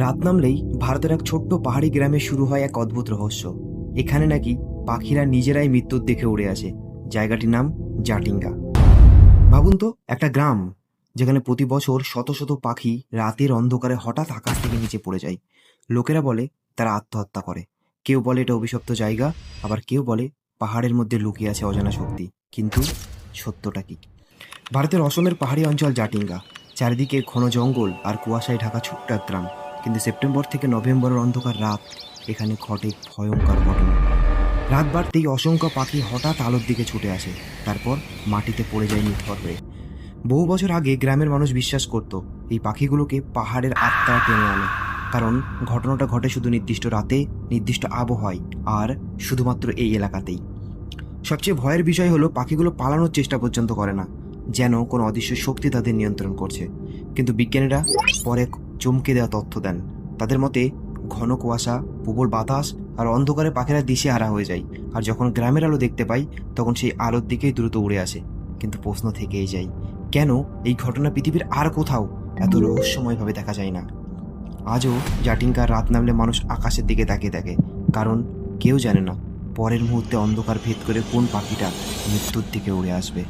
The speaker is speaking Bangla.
রাত নামলেই ভারতের এক ছোট্ট পাহাড়ি গ্রামে শুরু হয় এক অদ্ভুত রহস্য। এখানে নাকি পাখিরা নিজেরাই মৃত্যুর দিকে উড়ে আসে। জায়গাটির নাম জাটিঙ্গা। ভাবুন তো, একটা গ্রাম যেখানে প্রতি বছর শত শত পাখি রাতের অন্ধকারে হঠাৎ আকাশ থেকে নিচে পড়ে যায়। লোকেরা বলে তারা আত্মহত্যা করে, কেউ বলে এটা অভিশপ্ত জায়গা, আবার কেউ বলে পাহাড়ের মধ্যে লুকিয়ে আছে অজানা শক্তি। কিন্তু সত্যটা কি? ভারতের অসমের পাহাড়ি অঞ্চল জাটিঙ্গা, চারিদিকে ঘন জঙ্গল আর কুয়াশায় ঢাকা ছোট্ট এক গ্রাম। কিন্তু সেপ্টেম্বর থেকে নভেম্বরের অন্ধকার রাত, এখানে ঘটে ভয়ঙ্কর ঘটনা। রাত বাড়তেই অসংখ্য পাখি হঠাৎ আলোর দিকে ছুটে আসে, তারপর মাটিতে পড়ে যায় নিথর হয়ে। বহু বছর আগে গ্রামের মানুষ বিশ্বাস করত এই পাখিগুলোকে পাহাড়ের আত্মা টেনে আনে, কারণ ঘটনাটা ঘটে শুধু নির্দিষ্ট রাতে, নির্দিষ্ট আবহাওয়ায়, আর শুধুমাত্র এই এলাকাতেই। সবচেয়ে ভয়ের বিষয় হলো পাখিগুলো পালানোর চেষ্টা পর্যন্ত করে না, যেন কোনো অদৃশ্য শক্তি তাদের নিয়ন্ত্রণ করছে। কিন্তু বিজ্ঞানীরা পরে চমকে দেওয়া তথ্য দেন। তাদের মতে ঘন কুয়াশা, প্রবল বাতাস আর অন্ধকারে পাখিরা দিশেহারা হয়ে যায়, আর যখন গ্রামের আলো দেখতে পাই তখন সেই আলোর দিকেই দ্রুত উড়ে আসে। কিন্তু প্রশ্ন থেকেই যায়, কেন এই ঘটনা পৃথিবীর আর কোথাও এত রহস্যময়ভাবে দেখা যায় না? আজও জাটিঙ্গার রাত নামলে মানুষ আকাশের দিকে তাকিয়ে থাকে, কারণ কেউ জানে না পরের মুহূর্তে অন্ধকার ভেদ করে কোন পাখিটা মৃত্যুর দিকে উড়ে আসবে।